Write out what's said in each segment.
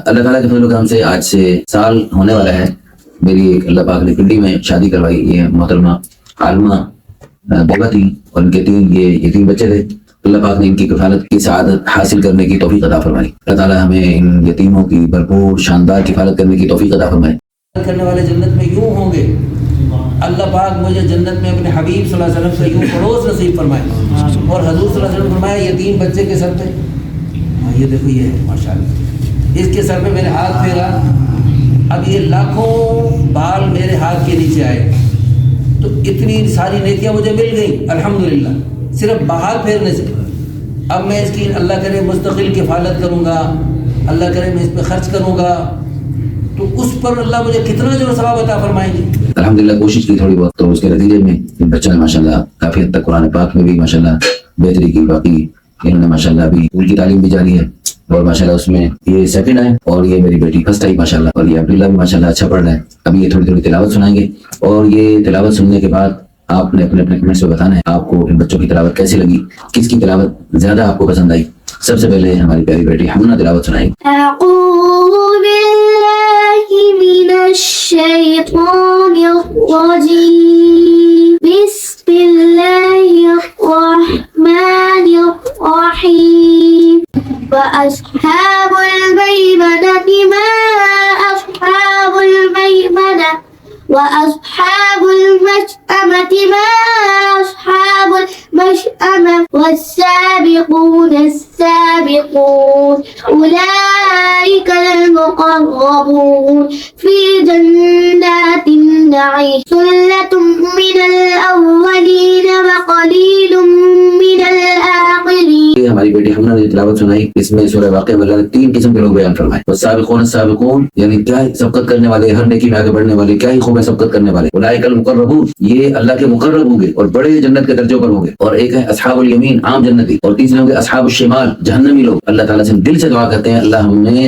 اللہ تعالیٰ کے فضل و کرم سے آج سے سال ہونے والا ہے میری ایک اللہ پاک نے پنڈی میں شادی کروائی. یہ محترمہ عالمہ بیوہ تھی اور ان کے یہ یتیم بچے تھے. اللہ پاک نے ان کی کفالت کی سعادت حاصل کرنے کی توفیق عطا فرمائی. اللہ تعالیٰ ہمیں ان یتیموں کی بھرپور شاندار کفالت کرنے کی توفیق عطا فرمائے. کرنے والے جنت میں یوں ہوں گے. اللہ پاک مجھے جنت میں اپنے حبیب صلی اللہ علیہ وسلم سے یوں پڑوس نصیب فرمائے. اور حضور صلی اللہ علیہ وسلم فرمایا یتیم بچے کے سر پہ یہ دیکھو یہ ہے ماشاءاللہ اس کے سر پہ میں نے ہاتھ پھیرا. اب یہ لاکھوں بال میرے ہاتھ کے نیچے آئے تو اتنی ساری نیکیاں مجھے مل گئیں الحمدللہ صرف ہاتھ پھیرنے سے. اب میں اس کی اللہ کرے مستقل کفالت کروں گا, اللہ کرے میں اس پہ خرچ کروں گا تو اس پر اللہ مجھے کتنا جو ثواب عطا فرمائیں گے. الحمدللہ کوشش کی تھوڑی بہت تو اس کے نتیجے میں ان بچوں نے ماشاءاللہ کافی حد تک قرآن پاک میں بھی ماشاءاللہ بہتری کی. باقی انہوں نے ماشاءاللہ ابھی اسکول کی تعلیم بھی جاری ہے اور ماشاءاللہ اس میں یہ سیکنڈ ہے اور یہ میری بیٹی فرسٹ آئی ماشاءاللہ. اور یہ عبداللہ بھی ماشاءاللہ اچھا پڑھ رہا ہے. ابھی یہ تھوڑی تلاوت سنائیں گے اور یہ تلاوت سننے کے بعد آپ نے اپنے کمنٹس میں بتانا ہے آپ کو ان بچوں کی تلاوت کیسی لگی, کس کی تلاوت زیادہ آپ کو پسند آئی. سب سے پہلے ہماری پیاری بیٹی ہمنا تلاوت سنائیں. اعوذ باللہ من الشیطان الرجیم بسم اللہ الرحمن الرحیم وَأَصْحَابُ الْمَيْمَنَةِ مَا أَصْحَابُ الْمَيْمَنَةِ وَأَصْحَابُ الْمَشْأَمَةِ مَا أَصْحَابُ الْمَشْأَمَةِ وَالسَّابِقُونَ السَّابِقُونَ أُولَئِكَ الْمُقَرَّبُونَ فِي جَنَّاتِ النَّعِيمِ ثُلَّةٌ مِّنَ الْأَوَّلِينَ وَقَلِيلٌ مِّنَ الْآخِرِينَ. ہماری بیٹی ہمنا نے تلاوت سنائی. اس میں سورہ واقعہ میں اللہ نے 3 قسم کے لوگ بیان فرمائے. والسابقون السابقون یعنی کیا ہی سبقت کرنے والے, ہر نیکی میں آگے بڑھنے والے, کیا ہی خوب ہے سبقت کرنے والے. اولئک المقربون یہ اللہ کے مقرب ہوں گے اور بڑے جنت کے درجوں پر ہوں گے. اور ایک ہے اصحاب الیمین عام جنتی. اور تیسرے ہوں گے اصحاب الشمال جہنمی لوگ. اللہ تعالیٰ سے دل سے دعا کرتے ہیں اللہ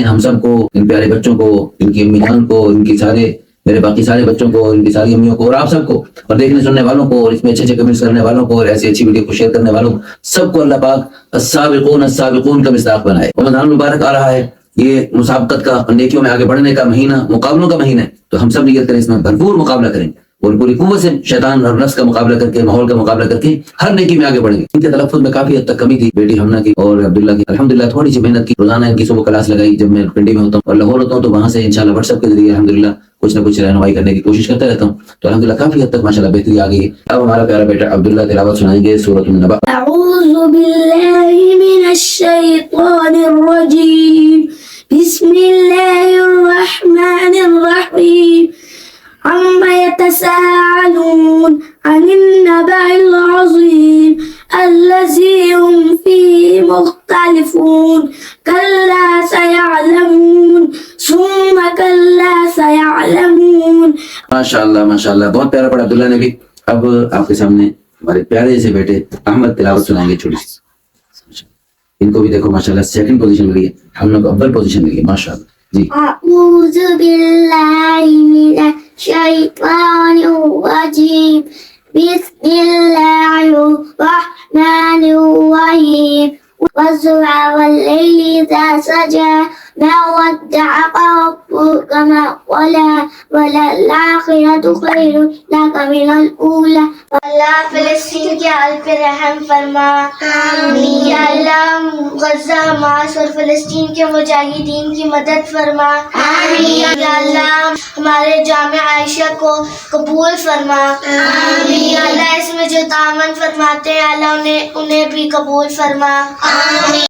ہم سب کو, ان پیارے بچوں کو, ان کی امی جان کو, ان کی سارے میرے باقی سارے بچوں کو, ان کی ساری امیوں کو اور آپ سب کو اور دیکھنے سننے والوں کو اور اس میں اچھے کمنٹس کرنے والوں کو اور ایسی اچھی ویڈیو کو شیئر کرنے والوں کو سب کو اللہ پاک السابقون کا مصداق بنائے. رمضان مبارک آ رہا ہے, یہ مسابقت کا اور نیکیوں میں آگے بڑھنے کا مہینہ, مقابلوں کا مہینہ ہے. تو ہم سب نیت کریں اس میں بھرپور مقابلہ کریں اور پوری قوت سے شیطان اور نفس کا مقابلہ کر کے, ماحول کا مقابلہ کر کے ہر نیکی میں آگے بڑھیں گے. ان کے تلفظ میں کافی حد تک کمی تھی بیٹی ہمنا کی اور عبداللہ کی. الحمدللہ تھوڑی سی محنت کی. روزانہ ان کی صبح کلاس لگائی. جب میں پنڈی میں ہوتا ہوں اور لاہور ہوتا ہوں تو وہاں سے انشاءاللہ واٹس ایپ کے ذریعے الحمدللہ کچھ نہ کچھ رہنمائی کرنے کی کوشش کرتا رہتا ہوں. تو الحمدللہ کافی حد تک ماشاءاللہ بہتری آ گئی ہے. اب ہمارا پیارا بیٹا عبداللہ تلاوت سنائیں گے سورۃ النبأ. اعوذ باللہ من الشیطان الرجیم بسم اللہ الرحمن الرحیم عما يتساءلون عن النبأ العظيم الذي هم فيه مختلفون كلا سيعلمون ثم كلا سيعلمون. ماشاءاللہ بہت پیارا پڑھا عبداللہ نے بھی. اب آپ کے سامنے ہمارے پیارے سے بیٹے احمد تلاوت سنائیں گے چھوٹی سی. ان کو بھی دیکھو ماشاءاللہ سیکنڈ پوزیشن ملی ہے, ہم لوگ کو اول پوزیشن ملی ہے ماشاءاللہ. جی اعوذ باللہ من الشیطان الرجیم بسم اللہ الرحمن الرحیم والضحى والليل إذا سجى ما ودعك ربك ما قلى وللآخرة خير لك من الأولى. اللہ فلسطین کے حال پہ رحم فرما. آمین. یا اللہ غزہ حماس اور فلسطین کے مجاہدین کی مدد فرما. آمین. یا اللہ ہمارے جامع عائشہ کو قبول فرما. آمین. یا اللہ اس میں جو تعاون فرماتے ہیں اللہ انہیں بھی قبول فرما. آمین.